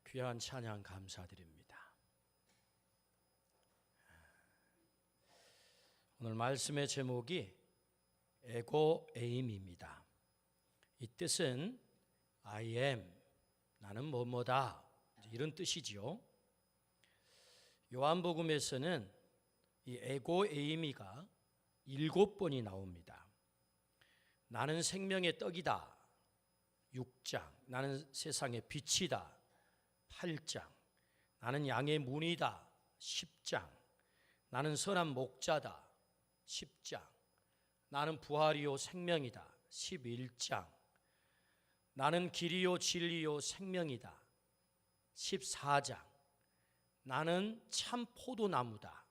귀한 찬양 감사드립니다. 오늘 말씀의 제목이 에고에임입니다. 이 뜻은 I am, 나는 뭐뭐다, 이런 뜻이지요. 요한복음에서는 이 에고에이미가 7번이 나옵니다. 나는 생명의 떡이다, 6장. 나는 세상의 빛이다, 8장. 나는 양의 문이다, 10장. 나는 선한 목자다, 10장. 나는 부활이요 생명이다, 11장. 나는 길이요 진리요 생명이다, 14장. 나는 참 포도나무다,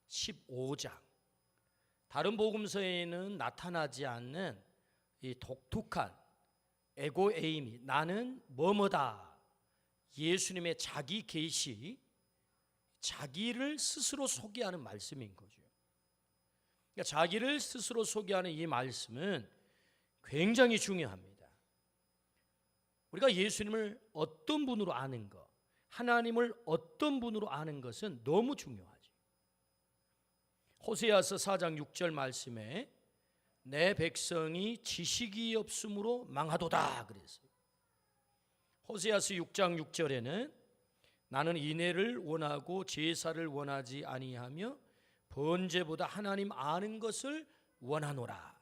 15장. 다른 복음서에는 나타나지 않는 이 독특한 에고에임이, 나는 뭐뭐다, 예수님의 자기 계시, 자기를 스스로 소개하는 말씀인 거죠. 그러니까 자기를 스스로 소개하는 이 말씀은 굉장히 중요합니다. 우리가 예수님을 어떤 분으로 아는 것, 하나님을 어떤 분으로 아는 것은 너무 중요하죠. 호세아서 4장 6절 말씀에 내 백성이 지식이 없으므로 망하도다 그랬어요. 호세아서 6장 6절에는 나는 인애를 원하고 제사를 원하지 아니하며 번제보다 하나님 아는 것을 원하노라.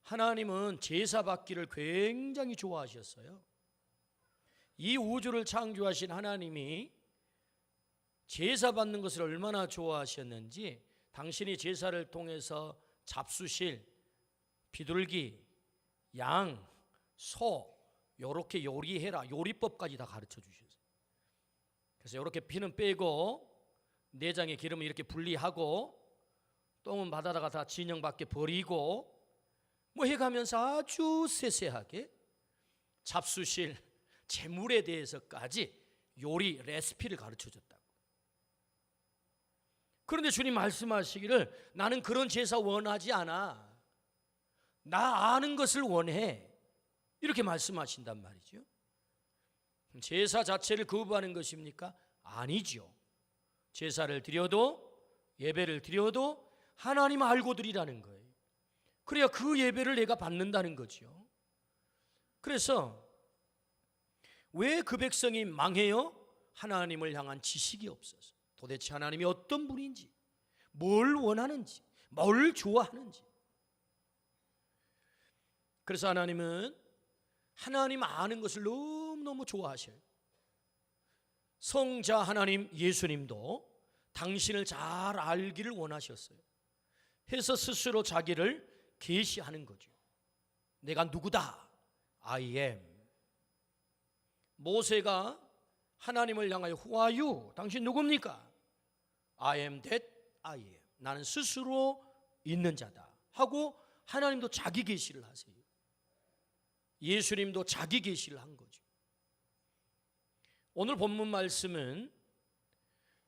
하나님은 제사 받기를 굉장히 좋아하셨어요. 이 우주를 창조하신 하나님이 제사 받는 것을 얼마나 좋아하셨는지 당신이 제사를 통해서 잡수실 비둘기, 양, 소 이렇게 요리해라, 요리법까지 다 가르쳐 주셨어요. 그래서 이렇게 피는 빼고 내장의 기름을 이렇게 분리하고 똥은 바다다가 다 진영 밖에 버리고 뭐 해가면서 아주 세세하게 잡수실 재물에 대해서까지 요리 레시피를 가르쳐 줬다고. 그런데 주님 말씀하시기를 나는 그런 제사 원하지 않아, 나 아는 것을 원해, 이렇게 말씀하신단 말이죠. 제사 자체를 거부하는 것입니까? 아니죠. 제사를 드려도 예배를 드려도 하나님 알고 드리라는 거예요. 그래야 그 예배를 내가 받는다는 거죠. 그래서 왜 그 백성이 망해요? 하나님을 향한 지식이 없어서. 도대체 하나님이 어떤 분인지, 뭘 원하는지, 뭘 좋아하는지. 그래서 하나님은 하나님 아는 것을 너무너무 좋아하셔요. 성자 하나님 예수님도 당신을 잘 알기를 원하셨어요. 해서 스스로 자기를 계시하는 거죠. 내가 누구다, I am. 모세가 하나님을 향하여 Who are you? 당신 누굽니까? I am that I am. 나는 스스로 있는 자다 하고 하나님도 자기 계시를 하세요. 예수님도 자기 계시를 한 거죠. 오늘 본문 말씀은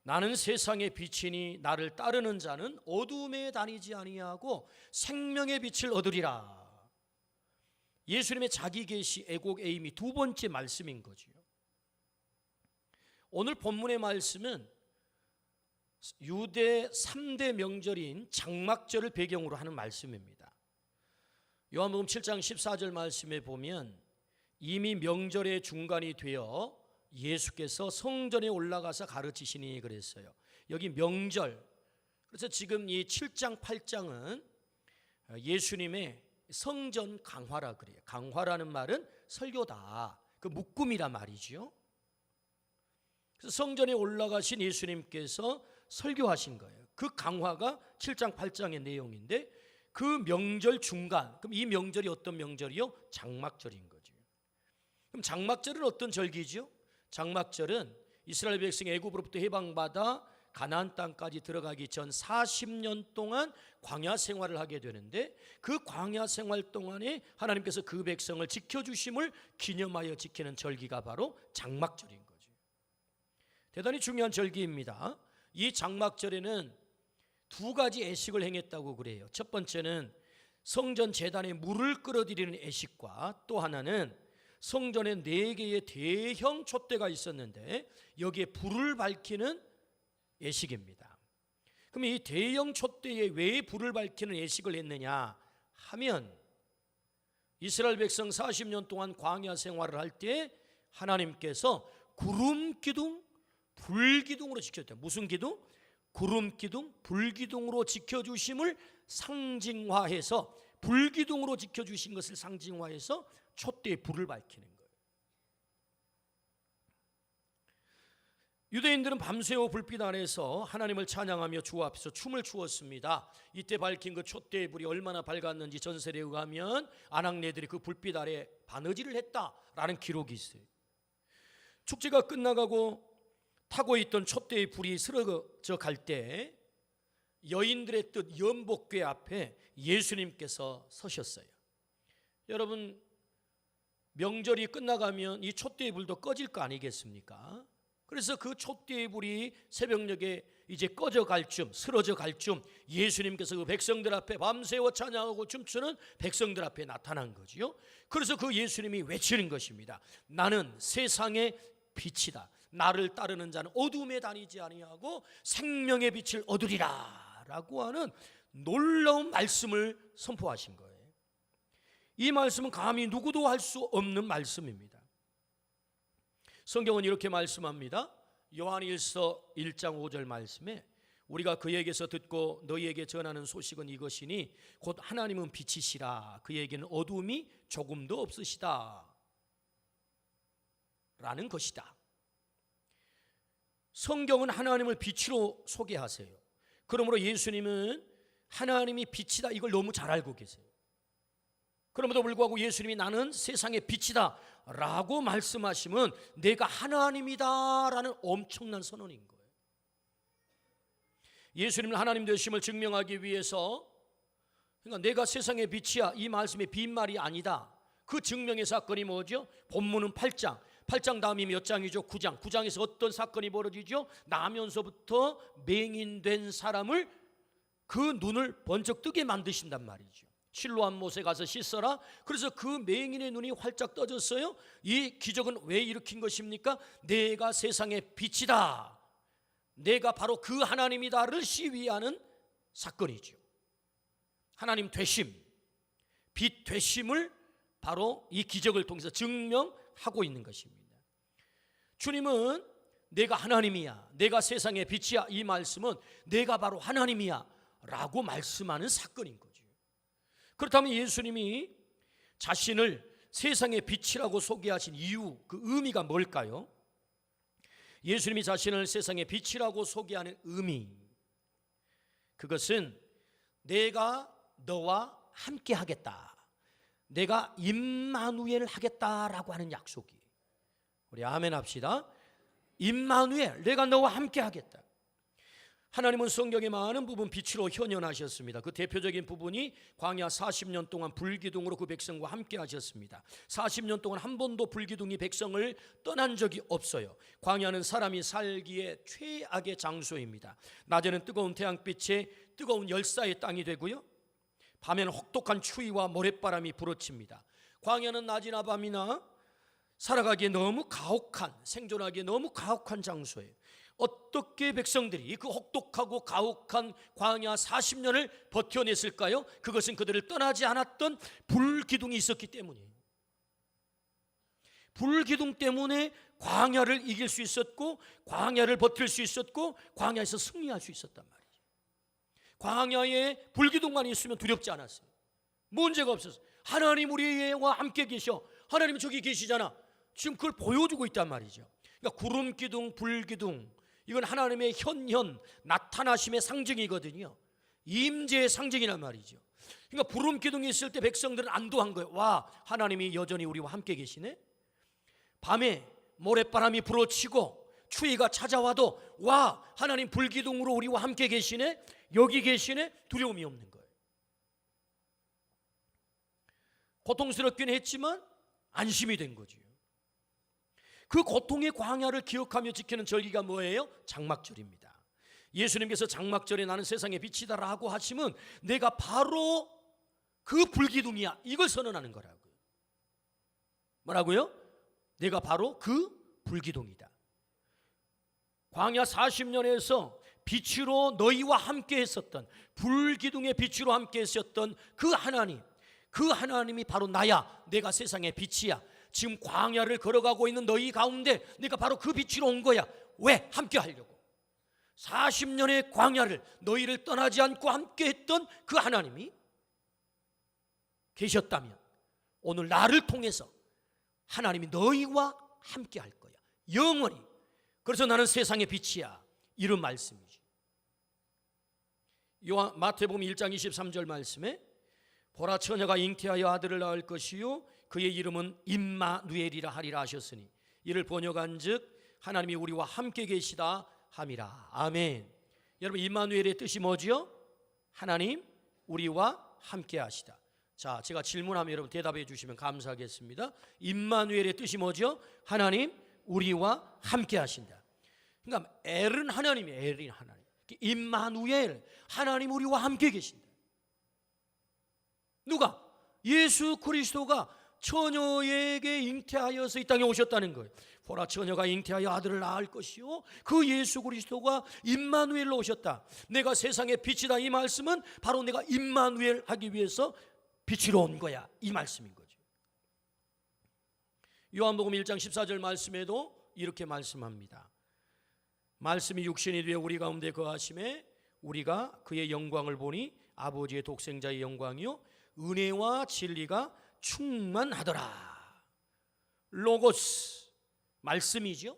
나는 세상의 빛이니 나를 따르는 자는 어두움에 다니지 아니하고 생명의 빛을 얻으리라. 예수님의 자기 계시 에고에임이 두 번째 말씀인 거죠. 오늘 본문의 말씀은 유대 3대 명절인 장막절을 배경으로 하는 말씀입니다. 요한복음 7장 14절 말씀에 보면 이미 명절의 중간이 되어 예수께서 성전에 올라가서 가르치시니 그랬어요. 여기 명절. 그래서 지금 이 7장 8장은 예수님의 성전 강화라 그래요. 강화라는 말은 설교다, 그 묶음이란 말이죠. 그래서 성전에 올라가신 예수님께서 설교하신 거예요. 그 강화가 7장 8장의 내용인데 그 명절 중간, 그럼 이 명절이 어떤 명절이요? 장막절인 거죠. 그럼 장막절은 어떤 절기죠? 장막절은 이스라엘 백성이 애굽으로부터 해방받아 가나안 땅까지 들어가기 전 40년 동안 광야 생활을 하게 되는데 그 광야 생활 동안에 하나님께서 그 백성을 지켜주심을 기념하여 지키는 절기가 바로 장막절인 거죠. 대단히 중요한 절기입니다. 이 장막절에는 두 가지 애식을 행했다고 그래요. 첫 번째는 성전 제단에 물을 끌어들이는 애식과 또 하나는 성전에 4개의 대형 촛대가 있었는데 여기에 불을 밝히는 예식입니다. 그럼 이 대형 촛대에 왜 불을 밝히는 예식을 했느냐 하면 이스라엘 백성 40년 동안 광야 생활을 할 때 하나님께서 구름 기둥, 불 기둥으로 지켰대요. 무슨 기둥? 구름 기둥, 불 기둥으로 지켜주심을 상징화해서, 불 기둥으로 지켜주신 것을 상징화해서 촛대에 불을 밝히는 거예요. 유대인들은 밤새워 불빛 안에서 하나님을 찬양하며 주 앞에서 춤을 추었습니다. 이때 밝힌 그 촛대의 불이 얼마나 밝았는지 전설에 의하면 아낙네들이 그 불빛 아래 바느질을 했다라는 기록이 있어요. 축제가 끝나가고 타고 있던 촛대의 불이 쓰러져 갈 때 여인들의 뜻 연복궤 앞에 예수님께서 서셨어요. 여러분, 명절이 끝나가면 이 촛대의 불도 꺼질 거 아니겠습니까? 그래서 그 촛대의 불이 새벽녘에 이제 꺼져갈 쯤, 쓰러져 갈 쯤 예수님께서 그 백성들 앞에 밤새워 찬양하고 춤추는 백성들 앞에 나타난 거지요. 그래서 그 예수님이 외치는 것입니다. 나는 세상의 빛이다. 나를 따르는 자는 어둠에 다니지 아니하고 생명의 빛을 얻으리라 라고 하는 놀라운 말씀을 선포하신 거예요. 이 말씀은 감히 누구도 할 수 없는 말씀입니다. 성경은 이렇게 말씀합니다. 요한일서 1장 5절 말씀에 우리가 그에게서 듣고 너희에게 전하는 소식은 이것이니 곧 하나님은 빛이시라 그에게는 어둠이 조금도 없으시다 라는 것이다. 성경은 하나님을 빛으로 소개하세요. 그러므로 예수님은 하나님이 빛이다 이걸 너무 잘 알고 계세요. 그럼에도 불구하고 예수님이 나는 세상의 빛이다 라고 말씀하시면 내가 하나님이다 라는 엄청난 선언인 거예요. 예수님은 하나님 되심을 증명하기 위해서, 그러니까 내가 세상의 빛이야 이 말씀이 빈말이 아니다. 그 증명의 사건이 뭐죠? 본문은 8장 다음이 몇 장이죠? 9장에서 어떤 사건이 벌어지죠? 나면서부터 맹인된 사람을 그 눈을 번쩍 뜨게 만드신단 말이죠. 실로암 못에 가서 씻어라. 그래서 그 맹인의 눈이 활짝 떠졌어요. 이 기적은 왜 일으킨 것입니까? 내가 세상의 빛이다, 내가 바로 그 하나님이다를 시위하는 사건이죠. 하나님 되심, 빛 되심을 바로 이 기적을 통해서 증명하고 있는 것입니다. 주님은 내가 하나님이야, 내가 세상의 빛이야 이 말씀은 내가 바로 하나님이야 라고 말씀하는 사건인 거죠. 그렇다면 예수님이 자신을 세상의 빛이라고 소개하신 이유, 그 의미가 뭘까요? 예수님이 자신을 세상의 빛이라고 소개하는 의미, 그것은 내가 너와 함께 하겠다, 내가 임마누엘 하겠다라고 하는 약속이에요. 우리 아멘 합시다. 임마누엘, 내가 너와 함께 하겠다. 하나님은 성경의 많은 부분 빛으로 현현하셨습니다. 그 대표적인 부분이 광야 40년 동안 불기둥으로 그 백성과 함께 하셨습니다. 40년 동안 한 번도 불기둥이 백성을 떠난 적이 없어요. 광야는 사람이 살기에 최악의 장소입니다. 낮에는 뜨거운 태양빛에 뜨거운 열사의 땅이 되고요, 밤에는 혹독한 추위와 모래바람이 불어칩니다. 광야는 낮이나 밤이나 살아가기에 너무 가혹한, 생존하기에 너무 가혹한 장소예요. 어떻게 백성들이 그 혹독하고 가혹한 광야 40년을 버텨냈을까요? 그것은 그들을 떠나지 않았던 불기둥이 있었기 때문이에요. 불기둥 때문에 광야를 이길 수 있었고, 광야를 버틸 수 있었고, 광야에서 승리할 수 있었단 말이에요. 광야에 불기둥만 있으면 두렵지 않았어요. 문제가 없었어요. 하나님 우리와 함께 계셔, 하나님 저기 계시잖아, 지금 그걸 보여주고 있단 말이죠. 그러니까 구름기둥, 불기둥, 이건 하나님의 현현, 나타나심의 상징이거든요. 임재의 상징이란 말이죠. 그러니까 구름기둥이 있을 때 백성들은 안도한 거예요. 와, 하나님이 여전히 우리와 함께 계시네. 밤에 모래바람이 불어치고 추위가 찾아와도 와, 하나님 불기둥으로 우리와 함께 계시네, 여기 계시네, 두려움이 없는 거예요. 고통스럽긴 했지만 안심이 된 거죠. 그 고통의 광야를 기억하며 지키는 절기가 뭐예요? 장막절입니다. 예수님께서 장막절에 나는 세상의 빛이다라고 하시면 내가 바로 그 불기둥이야, 이걸 선언하는 거라고요. 뭐라고요? 내가 바로 그 불기둥이다. 광야 40년에서 빛으로 너희와 함께 했었던, 불기둥의 빛으로 함께 했었던 그 하나님, 그 하나님이 바로 나야. 내가 세상의 빛이야. 지금 광야를 걸어가고 있는 너희 가운데 내가 바로 그 빛으로 온 거야. 왜? 함께 하려고. 40년의 광야를 너희를 떠나지 않고 함께 했던 그 하나님이 계셨다면 오늘 나를 통해서 하나님이 너희와 함께 할 거야. 영원히. 그래서 나는 세상의 빛이야. 이런 말씀이지. 마태복음 1장 23절 말씀에 보라, 처녀가 잉태하여 아들을 낳을 것이요 그의 이름은 임마누엘이라 하리라 하셨으니 이를 번역한즉 하나님이 우리와 함께 계시다 함이라. 아멘. 여러분, 임마누엘의 뜻이 뭐지요? 하나님 우리와 함께 하시다. 자, 제가 질문하면 여러분 대답해 주시면 감사하겠습니다. 임마누엘의 뜻이 뭐죠? 하나님 우리와 함께 하신다. 그러니까 엘은 하나님이에요. 엘은 하나님. 임마누엘, 하나님 우리와 함께 계신다. 누가? 예수 그리스도가 처녀에게 잉태하여서 이 땅에 오셨다는 거예요. 보라, 처녀가 잉태하여 아들을 낳을 것이요 그 예수 그리스도가 임마누엘로 오셨다. 내가 세상의 빛이다. 이 말씀은 바로 내가 임마누엘 하기 위해서 빛으로 온 거야. 이 말씀인 거죠. 요한복음 1장 14절 말씀에도 이렇게 말씀합니다. 말씀이 육신이 되어 우리 가운데 거하심에 우리가 그의 영광을 보니 아버지의 독생자의 영광이요 은혜와 진리가 충만하더라. 로고스, 말씀이죠.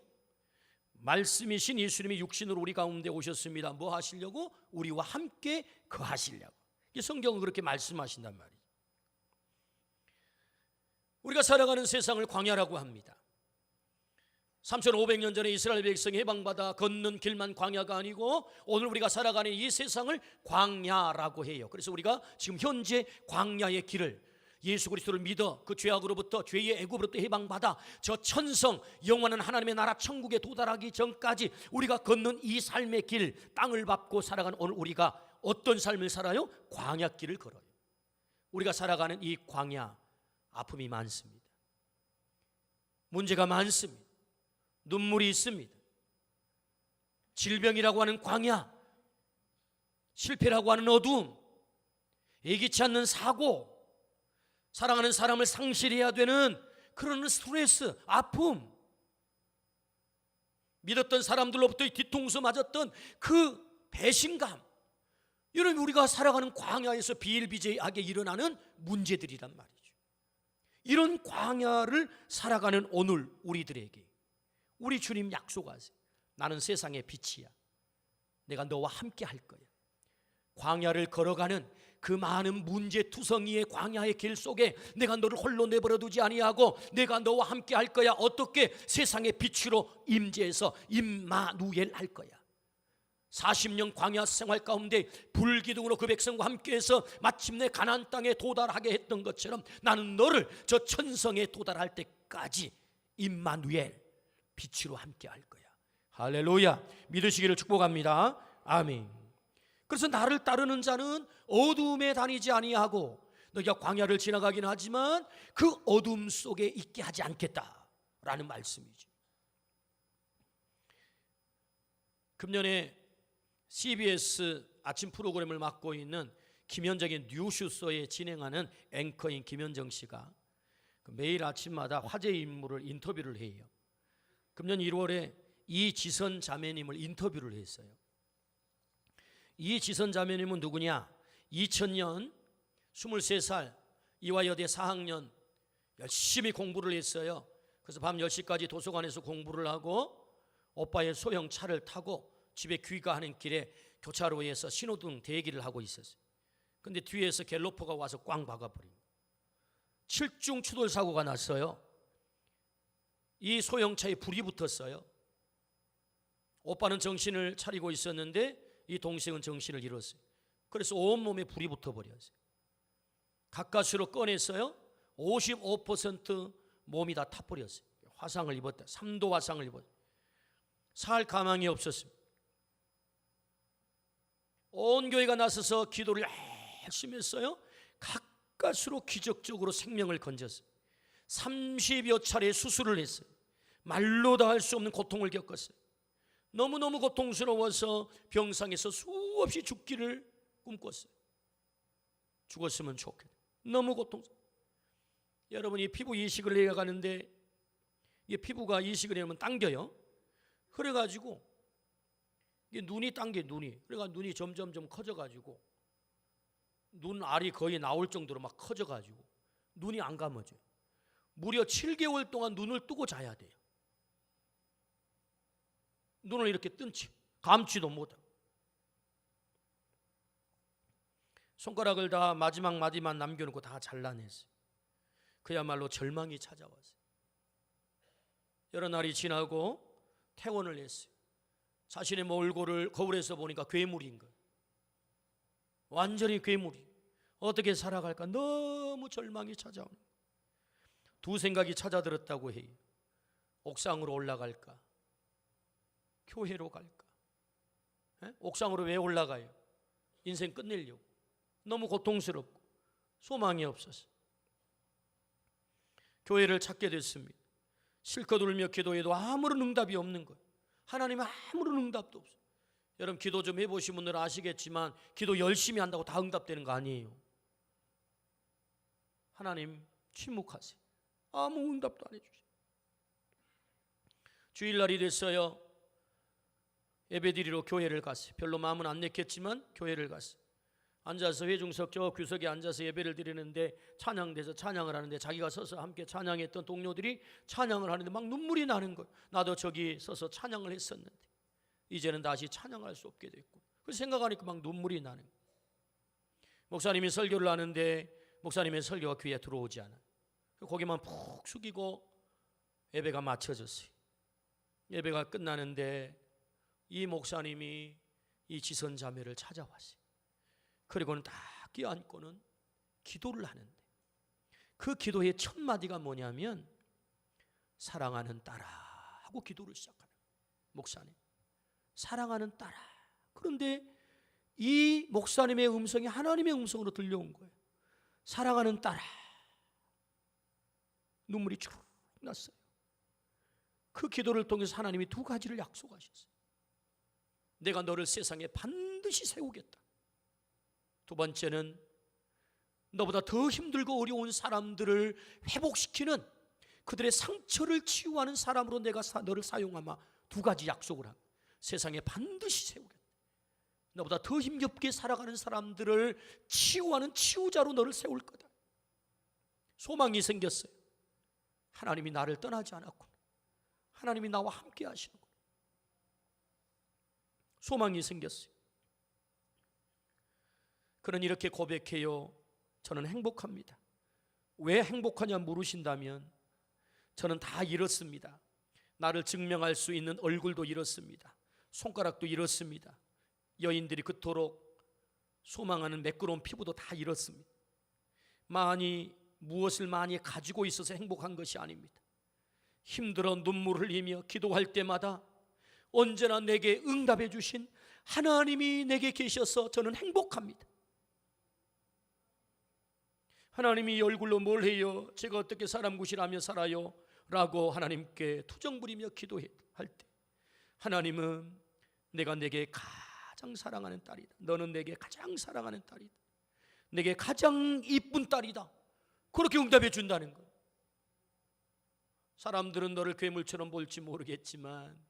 말씀이신 예수님이 육신으로 우리 가운데 오셨습니다. 뭐 하시려고? 우리와 함께 거하시려고. 성경은 그렇게 말씀하신단 말이에요. 우리가 살아가는 세상을 광야라고 합니다. 3500년 전에 이스라엘 백성이 해방받아 걷는 길만 광야가 아니고 오늘 우리가 살아가는 이 세상을 광야라고 해요. 그래서 우리가 지금 현재 광야의 길을, 예수 그리스도를 믿어 그 죄악으로부터, 죄의 애굽으로부터 해방받아 저 천성 영원한 하나님의 나라 천국에 도달하기 전까지 우리가 걷는 이 삶의 길, 땅을 밟고 살아가는 오늘 우리가 어떤 삶을 살아요? 광야길을 걸어요. 우리가 살아가는 이 광야, 아픔이 많습니다. 문제가 많습니다. 눈물이 있습니다. 질병이라고 하는 광야, 실패라고 하는 어두움, 예기치 않는 사고, 사랑하는 사람을 상실해야 되는 그런 스트레스, 아픔, 믿었던 사람들로부터 뒤통수 맞았던 그 배신감, 이런 우리가 살아가는 광야에서 비일비재하게 일어나는 문제들이란 말이죠. 이런 광야를 살아가는 오늘 우리들에게 우리 주님 약속하세요. 나는 세상의 빛이야. 내가 너와 함께 할 거야. 광야를 걸어가는 그 많은 문제투성이의 광야의 길 속에 내가 너를 홀로 내버려 두지 아니하고 내가 너와 함께 할 거야. 어떻게? 세상의 빛으로 임재해서 임마누엘 할 거야. 40년 광야 생활 가운데 불기둥으로 그 백성과 함께해서 마침내 가나안 땅에 도달하게 했던 것처럼 나는 너를 저 천성에 도달할 때까지 임마누엘, 빛으로 함께 할 거야. 할렐루야. 믿으시기를 축복합니다. 아멘. 그래서 나를 따르는 자는 어둠에 다니지 아니하고, 너희가 광야를 지나가긴 하지만 그 어둠 속에 있게 하지 않겠다라는 말씀이죠. 금년에 CBS 아침 프로그램을 맡고 있는 김현정의 뉴스쇼에 진행하는 앵커인 김현정 씨가 매일 아침마다 화제 인물을 인터뷰를 해요. 금년 1월에 이지선 자매님을 인터뷰를 했어요. 이지선 자매님은 누구냐? 2000년 23살 이화여대 4학년 열심히 공부를 했어요. 그래서 밤 10시까지 도서관에서 공부를 하고 오빠의 소형 차를 타고 집에 귀가하는 길에 교차로에서 신호등 대기를 하고 있었어요. 근데 뒤에서 갤로퍼가 와서 꽝 박아버린 거예요. 7중 추돌 사고가 났어요. 이 소형차에 불이 붙었어요. 오빠는 정신을 차리고 있었는데 이 동생은 정신을 잃었어요. 그래서 온몸에 불이 붙어버렸어요. 가까스로 꺼냈어요. 55% 몸이 다 타버렸어요. 화상을 입었다. 3도 화상을 입었어요. 살 가망이 없었습니다. 온 교회가 나서서 기도를 열심히 했어요. 가까스로 기적적으로 생명을 건졌어요. 30여 차례 수술을 했어요. 말로 다 할 수 없는 고통을 겪었어요. 너무너무 고통스러워서 병상에서 수없이 죽기를 꿈꿨어요. 죽었으면 좋겠다. 너무 고통스러워. 여러분이 피부 이식을 해야 가는데 이게 피부가 이식을 하면 당겨요. 그래가지고 이게 눈이 당겨, 눈이. 그러니까 눈이 점점 커져가지고 눈알이 거의 나올 정도로 막 커져가지고 눈이 안 감아져요. 무려 7개월 동안 눈을 뜨고 자야 돼요. 눈을 이렇게 뜬 채 감지도 못하고. 손가락을 다 마지막 마디만 남겨놓고 다 잘라냈어요. 그야말로 절망이 찾아왔어요. 여러 날이 지나고 퇴원을 했어요. 자신의 얼굴을 거울에서 보니까 괴물인 거예요. 완전히 괴물이. 어떻게 살아갈까 너무 절망이 찾아오는 거예요. 두 생각이 찾아들었다고 해요. 옥상으로 올라갈까? 교회로 갈까? 옥상으로 왜 올라가요? 인생 끝내려고. 너무 고통스럽고 소망이 없어서 교회를 찾게 됐습니다. 실컷 울며 기도해도 아무런 응답이 없는 거예요. 하나님 아무런 응답도 없어요. 여러분 기도 좀 해보신 분들은 아시겠지만 기도 열심히 한다고 다 응답되는 거 아니에요. 하나님 침묵하세요. 아무 응답도 안 해주세요. 주일날이 됐어요. 예배드리러 교회를 갔어요. 별로 마음은 안 냈겠지만 교회를 갔어요. 앉아서 회중석 저 규석에 앉아서 예배를 드리는데 찬양돼서 찬양을 하는데 자기가 서서 함께 찬양했던 동료들이 찬양을 하는데 막 눈물이 나는 거예요. 나도 저기 서서 찬양을 했었는데 이제는 다시 찬양할 수 없게 됐고. 그 생각하니까 막 눈물이 나는 거예요. 목사님이 설교를 하는데 목사님의 설교가 귀에 들어오지 않아요. 고개만 푹 숙이고 예배가 마쳐졌어요. 예배가 끝나는데 이 목사님이 이 지선 자매를 찾아왔어요. 그리고는 딱 끼어안고는 기도를 하는데 그 기도의 첫 마디가 뭐냐면 사랑하는 딸아 하고 기도를 시작하는 목사님. 사랑하는 딸아. 그런데 이 목사님의 음성이 하나님의 음성으로 들려온 거예요. 사랑하는 딸아. 눈물이 쭉 났어요. 그 기도를 통해서 하나님이 두 가지를 약속하셨어요. 내가 너를 세상에 반드시 세우겠다. 두 번째는 너보다 더 힘들고 어려운 사람들을 회복시키는 그들의 상처를 치유하는 사람으로 내가 너를 사용하마. 두 가지 약속을 합니다. 세상에 반드시 세우겠다. 너보다 더 힘겹게 살아가는 사람들을 치유하는 치유자로 너를 세울 거다. 소망이 생겼어요. 하나님이 나를 떠나지 않았구나. 하나님이 나와 함께 하시는구나. 소망이 생겼어요. 그는 이렇게 고백해요. 저는 행복합니다. 왜 행복하냐 물으신다면 저는 다 잃었습니다. 나를 증명할 수 있는 얼굴도 잃었습니다. 손가락도 잃었습니다. 여인들이 그토록 소망하는 매끄러운 피부도 다 잃었습니다. 무엇을 많이 가지고 있어서 행복한 것이 아닙니다. 힘들어 눈물을 흘리며 기도할 때마다 언제나 내게 응답해 주신 하나님이 내게 계셔서 저는 행복합니다. 하나님이 얼굴로 뭘 해요? 제가 어떻게 사람 구실하며 살아요? 라고 하나님께 투정 부리며 기도할 때 하나님은 내가 내게 가장 사랑하는 딸이다. 너는 내게 가장 사랑하는 딸이다. 내게 가장 이쁜 딸이다. 그렇게 응답해 준다는 거예요. 사람들은 너를 괴물처럼 볼지 모르겠지만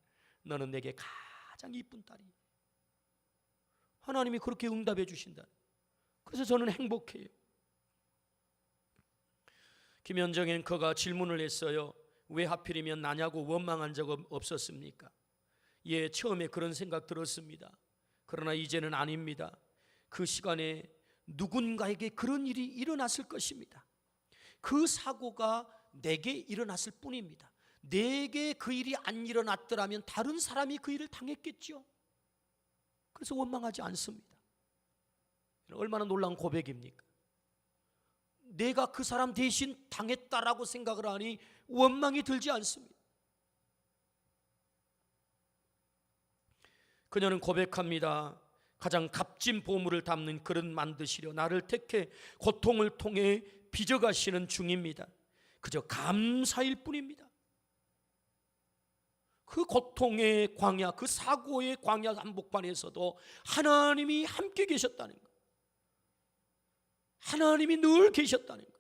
너는 내게 가장 이쁜 딸이야. 하나님이 그렇게 응답해 주신다. 그래서 저는 행복해요. 김현정 앵커가 질문을 했어요. 왜 하필이면 나냐고 원망한 적 없었습니까? 예, 처음에 그런 생각 들었습니다. 그러나 이제는 아닙니다. 그 시간에 누군가에게 그런 일이 일어났을 것입니다. 그 사고가 내게 일어났을 뿐입니다. 내게 그 일이 안 일어났더라면 다른 사람이 그 일을 당했겠죠. 그래서 원망하지 않습니다. 얼마나 놀라운 고백입니까? 내가 그 사람 대신 당했다라고 생각을 하니 원망이 들지 않습니다. 그녀는 고백합니다. 가장 값진 보물을 담는 그릇 만드시려 나를 택해 고통을 통해 빚어가시는 중입니다. 그저 감사일 뿐입니다. 그 고통의 광야, 그 사고의 광야 한복판에서도 하나님이 함께 계셨다는 것, 하나님이 늘 계셨다는 것,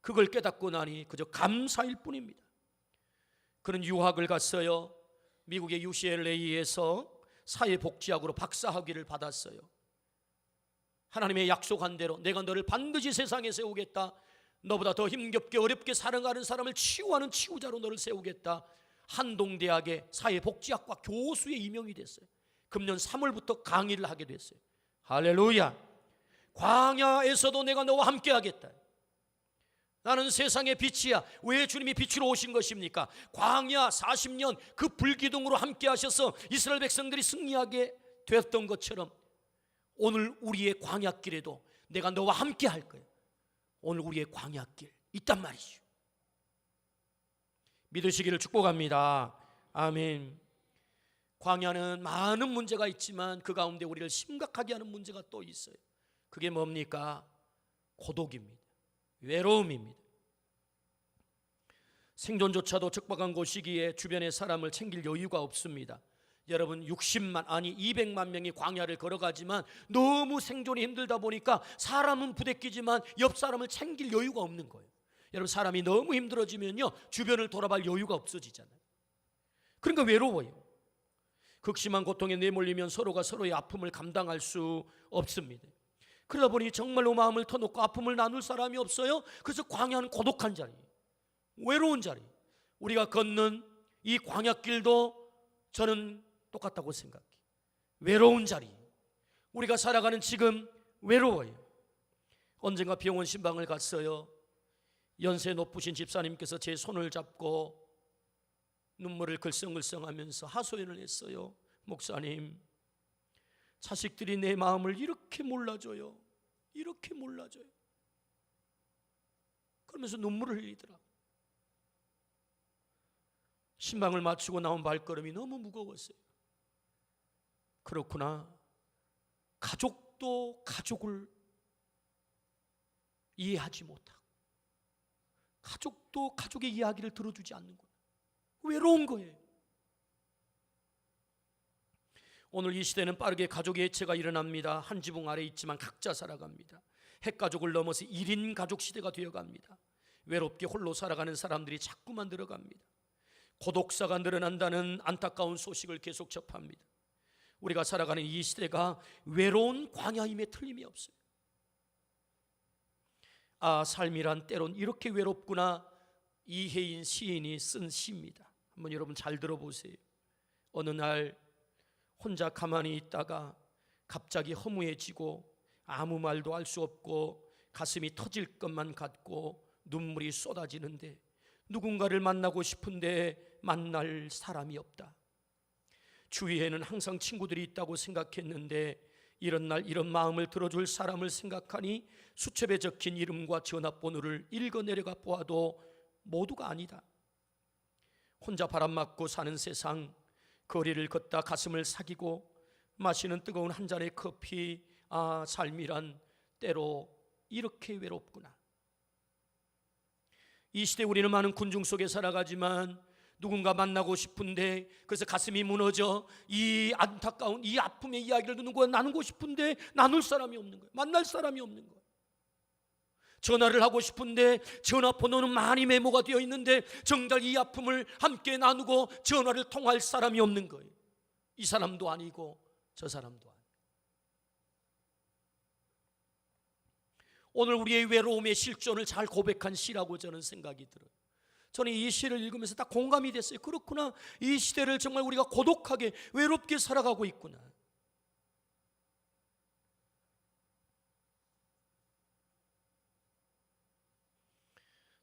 그걸 깨닫고 나니 그저 감사일 뿐입니다. 그는 유학을 갔어요. 미국의 UCLA에서 사회복지학으로 박사학위를 받았어요. 하나님의 약속한 대로 내가 너를 반드시 세상에 세우겠다, 너보다 더 힘겹게 어렵게 살아가는 사람을 치유하는 치유자로 너를 세우겠다, 한동대학의 사회복지학과 교수에 임명이 됐어요. 금년 3월부터 강의를 하게 됐어요. 할렐루야. 광야에서도 내가 너와 함께 하겠다. 나는 세상의 빛이야. 왜 주님이 빛으로 오신 것입니까? 광야 40년 그 불기둥으로 함께 하셔서 이스라엘 백성들이 승리하게 되었던 것처럼 오늘 우리의 광야길에도 내가 너와 함께 할 거예요. 오늘 우리의 광야길 있단 말이죠. 믿으시기를 축복합니다. 아멘. 광야는 많은 문제가 있지만 그 가운데 우리를 심각하게 하는 문제가 또 있어요. 그게 뭡니까? 고독입니다. 외로움입니다. 생존조차도 척박한 곳이기에 주변의 사람을 챙길 여유가 없습니다. 여러분 60만 아니 200만 명이 광야를 걸어가지만 너무 생존이 힘들다 보니까 사람은 부대끼지만 옆 사람을 챙길 여유가 없는 거예요. 여러분 사람이 너무 힘들어지면요 주변을 돌아볼 여유가 없어지잖아요. 그러니까 외로워요. 극심한 고통에 내몰리면 서로가 서로의 아픔을 감당할 수 없습니다. 그러다 보니 정말로 마음을 터놓고 아픔을 나눌 사람이 없어요. 그래서 광야는 고독한 자리, 외로운 자리. 우리가 걷는 이 광야길도 저는 똑같다고 생각해요. 외로운 자리. 우리가 살아가는 지금 외로워요. 언젠가 병원 신방을 갔어요. 연세 높으신 집사님께서 제 손을 잡고 눈물을 글썽글썽하면서 하소연을 했어요. 목사님, 자식들이 내 마음을 이렇게 몰라줘요. 이렇게 몰라줘요. 그러면서 눈물을 흘리더라고요. 신방을 마치고 나온 발걸음이 너무 무거웠어요. 그렇구나. 가족도 가족을 이해하지 못하고 가족도 가족의 이야기를 들어주지 않는구나. 외로운 거예요. 오늘 이 시대는 빠르게 가족의 해체가 일어납니다. 한 지붕 아래 있지만 각자 살아갑니다. 핵가족을 넘어서 1인 가족 시대가 되어갑니다. 외롭게 홀로 살아가는 사람들이 자꾸만 늘어갑니다. 고독사가 늘어난다는 안타까운 소식을 계속 접합니다. 우리가 살아가는 이 시대가 외로운 광야임에 틀림이 없어요. 아, 삶이란 때론 이렇게 외롭구나. 이혜인 시인이 쓴 시입니다. 한번 여러분 잘 들어보세요. 어느 날 혼자 가만히 있다가 갑자기 허무해지고 아무 말도 할 수 없고 가슴이 터질 것만 같고 눈물이 쏟아지는데 누군가를 만나고 싶은데 만날 사람이 없다. 주위에는 항상 친구들이 있다고 생각했는데 이런 날 이런 마음을 들어줄 사람을 생각하니 수첩에 적힌 이름과 전화번호를 읽어내려가 보아도 모두가 아니다. 혼자 바람 맞고 사는 세상, 거리를 걷다 가슴을 사기고 마시는 뜨거운 한 잔의 커피. 아, 삶이란 때로 이렇게 외롭구나. 이 시대 우리는 많은 군중 속에 살아가지만 누군가 만나고 싶은데 그래서 가슴이 무너져 이 안타까운 이 아픔의 이야기를 누군가 나누고 싶은데 나눌 사람이 없는 거예요. 만날 사람이 없는 거예요. 전화를 하고 싶은데 전화번호는 많이 메모가 되어 있는데 정작 이 아픔을 함께 나누고 전화를 통할 사람이 없는 거예요. 이 사람도 아니고 저 사람도 아니고. 오늘 우리의 외로움의 실존을 잘 고백한 시라고 저는 생각이 들어요. 저는 이 시를 읽으면서 딱 공감이 됐어요. 그렇구나. 이 시대를 정말 우리가 고독하게 외롭게 살아가고 있구나.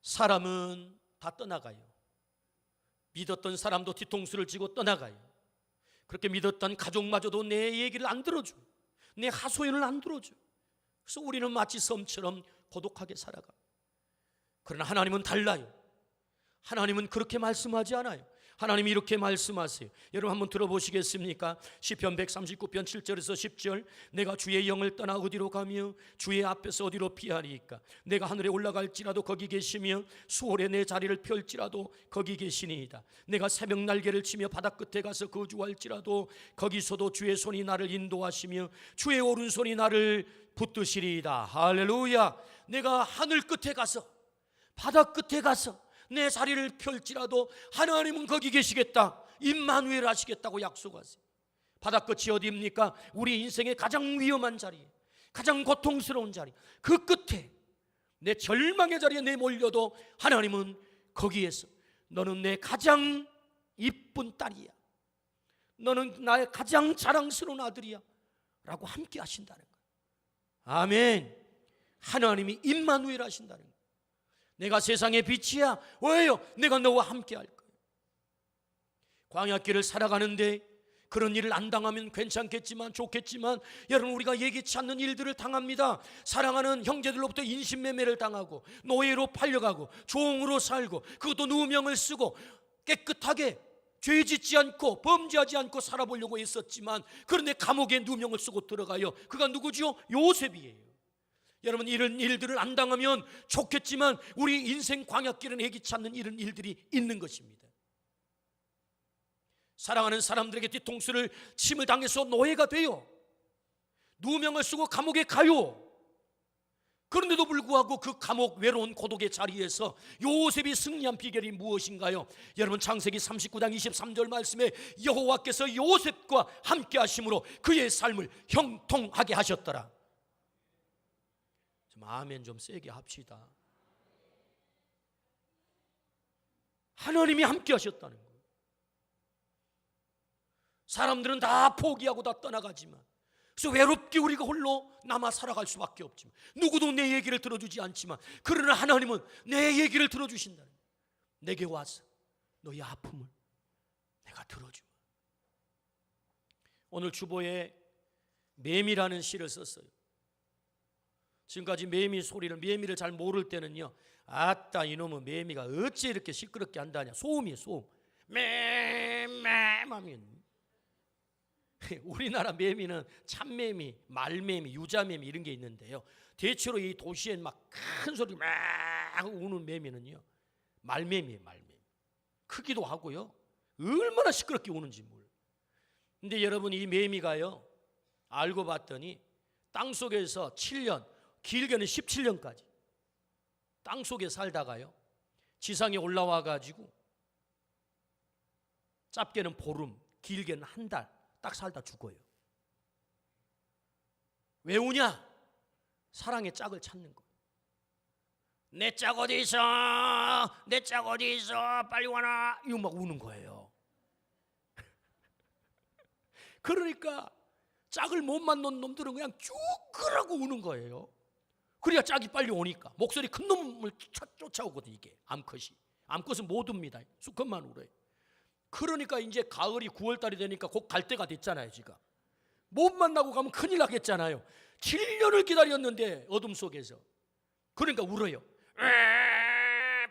사람은 다 떠나가요. 믿었던 사람도 뒤통수를 쥐고 떠나가요. 그렇게 믿었던 가족마저도 내 얘기를 안 들어줘. 내 하소연을 안 들어줘. 그래서 우리는 마치 섬처럼 고독하게 살아가. 그러나 하나님은 달라요. 하나님은 그렇게 말씀하지 않아요. 하나님이 이렇게 말씀하세요. 여러분 한번 들어보시겠습니까? 시편 139편 7절에서 10절. 내가 주의 영을 떠나 어디로 가며 주의 앞에서 어디로 피하리이까? 내가 하늘에 올라갈지라도 거기 계시며 수월에 내 자리를 펼지라도 거기 계시니이다. 내가 새벽 날개를 치며 바다 끝에 가서 거주할지라도 거기서도 주의 손이 나를 인도하시며 주의 오른손이 나를 붙드시리이다. 할렐루야. 내가 하늘 끝에 가서 바다 끝에 가서 내 자리를 펼지라도 하나님은 거기 계시겠다. 임마누엘 하시겠다고 약속하세요. 바다 끝이 어디입니까? 우리 인생의 가장 위험한 자리, 가장 고통스러운 자리, 그 끝에 내 절망의 자리에 내몰려도 하나님은 거기에서 너는 내 가장 이쁜 딸이야, 너는 나의 가장 자랑스러운 아들이야 라고 함께 하신다는 거예요. 아멘. 하나님이 임마누엘 하신다는 거예요. 내가 세상의 빛이야. 왜요? 내가 너와 함께 할 거예요. 광야길을 살아가는데 그런 일을 안 당하면 괜찮겠지만 좋겠지만 여러분, 우리가 예기치 않는 일들을 당합니다. 사랑하는 형제들로부터 인신매매를 당하고 노예로 팔려가고 종으로 살고, 그것도 누명을 쓰고 깨끗하게 죄 짓지 않고 범죄하지 않고 살아보려고 했었지만 그런데 감옥에 누명을 쓰고 들어가요. 그가 누구지요? 요셉이에요. 여러분, 이런 일들을 안 당하면 좋겠지만 우리 인생 광야길은 예기치 않는 이런 일들이 있는 것입니다. 사랑하는 사람들에게 뒤통수를 침을 당해서 노예가 돼요. 누명을 쓰고 감옥에 가요. 그런데도 불구하고 그 감옥, 외로운 고독의 자리에서 요셉이 승리한 비결이 무엇인가요? 여러분, 창세기 39장 23절 말씀에 여호와께서 요셉과 함께 하심으로 그의 삶을 형통하게 하셨더라. 아멘 좀 세게 합시다. 하나님이 함께 하셨다는 거예요. 사람들은 다 포기하고 다 떠나가지만, 그래서 외롭게 우리가 홀로 남아 살아갈 수밖에 없지만, 누구도 내 얘기를 들어주지 않지만, 그러나 하나님은 내 얘기를 들어주신다는 거예요. 내게 와서 너의 아픔을 내가 들어주마. 오늘 주보에 매미라는 시를 썼어요. 지금까지 매미 소리를, 매미를 잘 모를 때는요, 아따 이놈은 매미가 어찌 이렇게 시끄럽게 한다냐, 소음이에요, 소음. 매매하면 우리나라 매미는 참매미, 말매미, 유자매미 이런 게 있는데요, 대체로 이 도시엔 막 큰 소리 막 우는 매미는요 말매미예요. 말매미. 크기도 하고요, 얼마나 시끄럽게 우는지 몰라요. 근데 여러분, 이 매미가요, 알고 봤더니 땅속에서 7년, 길게는 17년까지 땅속에 살다가요 지상에 올라와 가지고 짧게는 보름, 길게는 한 달 딱 살다 죽어요. 왜 우냐? 사랑의 짝을 찾는 거예요. 내 짝 어디 있어? 내 짝 어디 있어? 빨리 와라. 이거 막 우는 거예요. 그러니까 짝을 못 만난 놈들은 그냥 쭉 그러고 우는 거예요. 그래야 짝이 빨리 오니까. 목소리 큰 놈을 쫓아오거든. 이게 암컷은 못 웁니다. 수컷만 울어요. 그러니까 이제 가을이 9월달이 되니까 곧 갈 때가 됐잖아요. 지금 못 만나고 가면 큰일 나겠잖아요. 7년을 기다렸는데 어둠 속에서. 그러니까 울어요.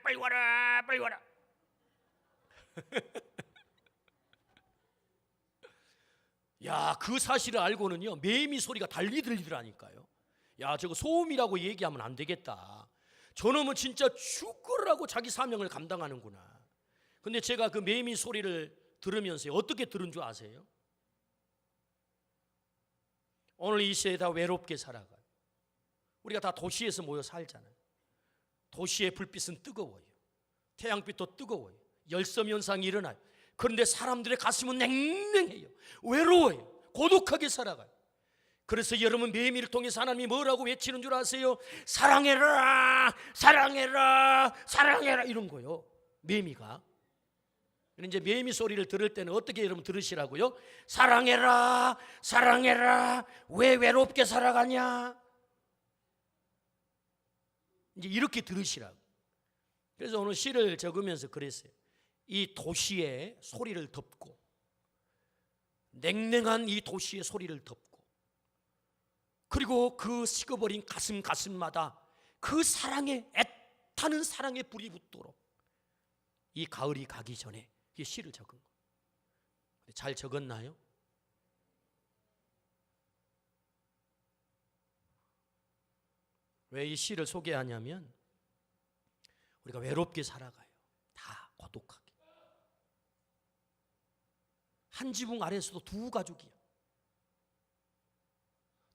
빨리 와라, 빨리 와라. 야, 그 사실을 알고는요 매미 소리가 달리 들리더라니까요. 야, 저거 소음이라고 얘기하면 안 되겠다. 저놈은 진짜 죽으라고 자기 사명을 감당하는구나. 근데 제가 그 매미 소리를 들으면서 어떻게 들은 줄 아세요? 오늘 이 시대에 다 외롭게 살아가요. 우리가 다 도시에서 모여 살잖아요. 도시의 불빛은 뜨거워요. 태양빛도 뜨거워요. 열섬 현상이 일어나요. 그런데 사람들의 가슴은 냉랭해요. 외로워요. 고독하게 살아가요. 그래서 여러분, 매미를 통해서 하나님이 뭐라고 외치는 줄 아세요? 사랑해라, 사랑해라, 사랑해라, 이런 거요. 매미가. 이제 매미 소리를 들을 때는 어떻게 여러분 들으시라고요? 사랑해라, 사랑해라, 왜 외롭게 살아가냐? 이제 이렇게 들으시라고. 그래서 오늘 시를 적으면서 그랬어요. 이 도시의 소리를 덮고, 냉랭한 이 도시의 소리를 덮고, 그리고 그 식어버린 가슴마다 그 사랑의, 애타는 사랑의 불이 붙도록 이 가을이 가기 전에 이게 시를 적은 거예요. 잘 적었나요? 왜 이 시를 소개하냐면 우리가 외롭게 살아가요. 다 고독하게. 한 지붕 아래에서도 두 가족이야.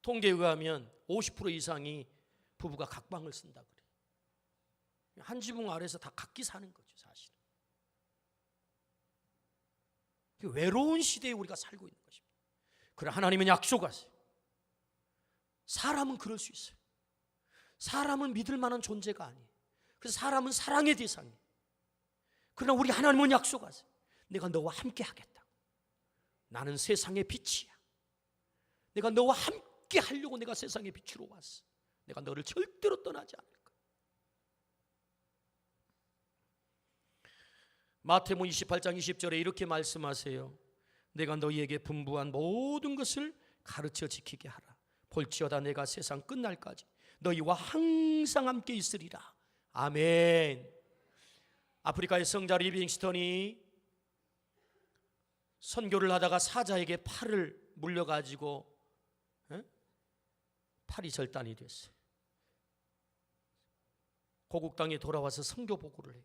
통계에 의하면 50% 이상이 부부가 각방을 쓴다 그래요. 한 지붕 아래에서 다 각기 사는 거죠, 사실은. 외로운 시대에 우리가 살고 있는 것입니다. 그러나 하나님은 약속하세요. 사람은 그럴 수 있어요. 사람은 믿을 만한 존재가 아니에요. 그래서 사람은 사랑의 대상이에요. 그러나 우리 하나님은 약속하세요. 내가 너와 함께 하겠다. 나는 세상의 빛이야. 내가 너와 함께 하려고 내가 세상의 빛으로 왔어. 내가 너를 절대로 떠나지 않을 거야. 마태복음 28장 20절에 이렇게 말씀하세요. 내가 너희에게 분부한 모든 것을 가르쳐 지키게 하라. 볼지어다 내가 세상 끝날까지 너희와 항상 함께 있으리라. 아멘. 아프리카의 성자 리빙스턴이 선교를 하다가 사자에게 팔을 물려가지고 팔이 절단이 됐어요. 고국 땅에 돌아와서 선교 보고를 해요.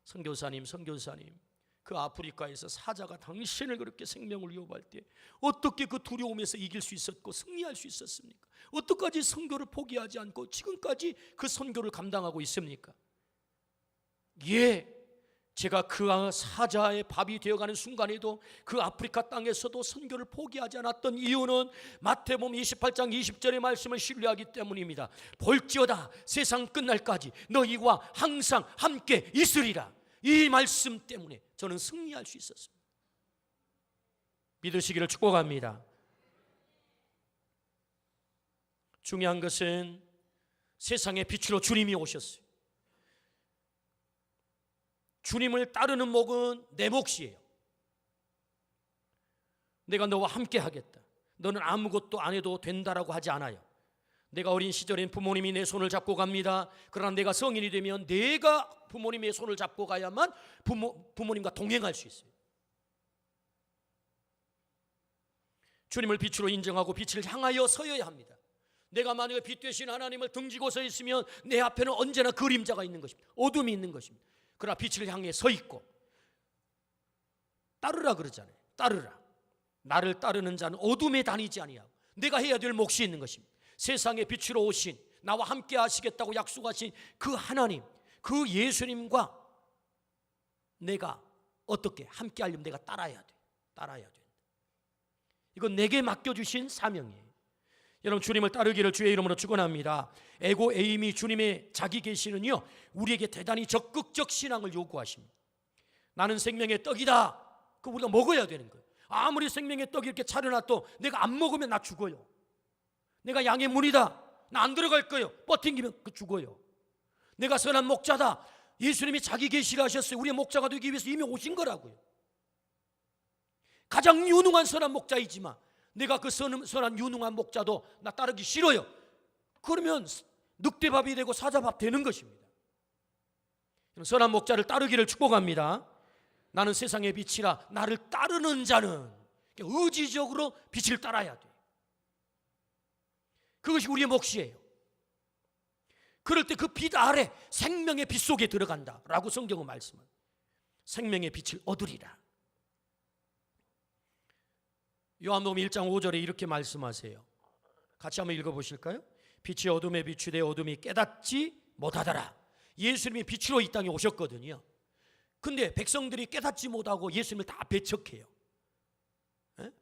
선교사님 그 아프리카에서 사자가 당신을 그렇게 생명을 위협할 때 어떻게 그 두려움에서 이길 수 있었고 승리할 수 있었습니까? 어떻게까지 선교를 포기하지 않고 지금까지 그 선교를 감당하고 있습니까? 예, 제가 그 사자의 밥이 되어가는 순간에도 그 아프리카 땅에서도 선교를 포기하지 않았던 이유는 마태복음 28장 20절의 말씀을 신뢰하기 때문입니다. 볼지어다 세상 끝날까지 너희와 항상 함께 있으리라. 이 말씀 때문에 저는 승리할 수 있었습니다. 믿으시기를 축복합니다. 중요한 것은 세상의 빛으로 주님이 오셨어요. 주님을 따르는 목은 내 몫이에요. 내가 너와 함께 하겠다. 너는 아무것도 안 해도 된다라고 하지 않아요. 내가 어린 시절엔 부모님이 내 손을 잡고 갑니다. 그러나 내가 성인이 되면 내가 부모님의 손을 잡고 가야만 부모님과 동행할 수 있어요. 주님을 빛으로 인정하고 빛을 향하여 서여야 합니다. 내가 만약에 빛 되신 하나님을 등지고 서 있으면 내 앞에는 언제나 그림자가 있는 것입니다. 어둠이 있는 것입니다. 그러나 빛을 향해 서 있고 따르라 그러잖아요. 따르라. 나를 따르는 자는 어둠에 다니지 아니하고 내가 해야 될 몫이 있는 것입니다. 세상의 빛으로 오신 나와 함께 하시겠다고 약속하신 그 하나님, 그 예수님과 내가 어떻게 함께 하려면 내가 따라야 돼. 따라야 돼. 이건 내게 맡겨주신 사명이에요. 여러분, 주님을 따르기를 주의 이름으로 축원합니다. 에고 에임이 주님의 자기 계시는요 우리에게 대단히 적극적 신앙을 요구하십니다. 나는 생명의 떡이다. 그 우리가 먹어야 되는 거예요. 아무리 생명의 떡이 이렇게 차려놔도 내가 안 먹으면 나 죽어요. 내가 양의 문이다. 나 안 들어갈 거예요. 버팅기면 그 죽어요. 내가 선한 목자다. 예수님이 자기 계시를 하셨어요. 우리의 목자가 되기 위해서 이미 오신 거라고요. 가장 유능한 선한 목자이지만 내가 그 선한 유능한 목자도 나 따르기 싫어요. 그러면 늑대밥이 되고 사자밥 되는 것입니다. 선한 목자를 따르기를 축복합니다. 나는 세상의 빛이라 나를 따르는 자는 의지적으로 빛을 따라야 돼. 그것이 우리의 몫이에요. 그럴 때 그 빛 아래 생명의 빛 속에 들어간다라고 성경은 말씀합니다. 생명의 빛을 얻으리라. 요한복음 1장 5절에 이렇게 말씀하세요. 같이 한번 읽어보실까요? 빛이 어둠에 비추되 어둠이 깨닫지 못하더라. 예수님이 빛으로 이 땅에 오셨거든요. 근데 백성들이 깨닫지 못하고 예수님을 다 배척해요.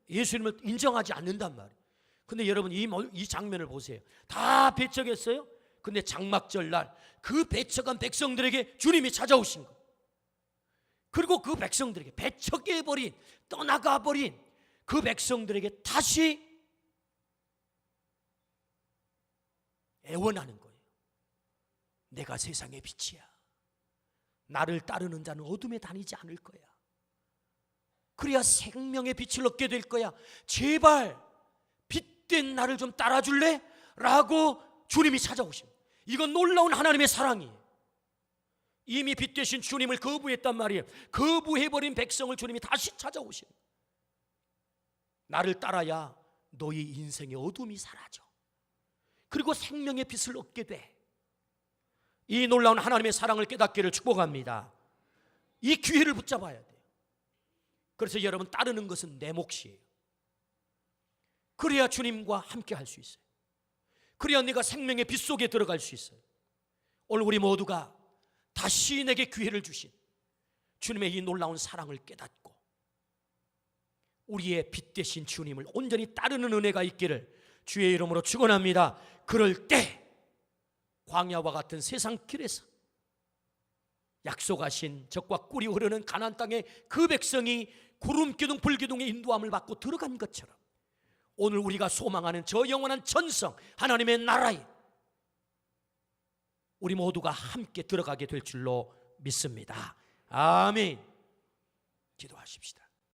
예수님을 인정하지 않는단 말이에요. 근데 여러분 이 장면을 보세요. 다 배척했어요. 근데 장막절 날 그 배척한 백성들에게 주님이 찾아오신 거예요. 그리고 그 백성들에게 배척해버린 떠나가버린 그 백성들에게 다시 애원하는 거예요. 내가 세상의 빛이야. 나를 따르는 자는 어둠에 다니지 않을 거야. 그래야 생명의 빛을 얻게 될 거야. 제발 빛된 나를 좀 따라줄래? 라고 주님이 찾아오십니다. 이건 놀라운 하나님의 사랑이에요. 이미 빛 되신 주님을 거부했단 말이에요. 거부해버린 백성을 주님이 다시 찾아오시는 거예요. 나를 따라야 너희 인생의 어둠이 사라져. 그리고 생명의 빛을 얻게 돼. 이 놀라운 하나님의 사랑을 깨닫기를 축복합니다. 이 기회를 붙잡아야 돼요. 그래서 여러분, 따르는 것은 내 몫이에요. 그래야 주님과 함께 할 수 있어요. 그래야 내가 생명의 빛 속에 들어갈 수 있어요. 오늘 우리 모두가 다시 내게 기회를 주신 주님의 이 놀라운 사랑을 깨닫고 우리의 빛 되신 주님을 온전히 따르는 은혜가 있기를 주의 이름으로 축원합니다. 그럴 때 광야와 같은 세상 길에서 약속하신 적과 꿀이 흐르는 가나안 땅의 그 백성이 구름기둥 불기둥의 인도함을 받고 들어간 것처럼 오늘 우리가 소망하는 저 영원한 전성 하나님의 나라에 우리 모두가 함께 들어가게 될 줄로 믿습니다. 아멘. 기도하십시다.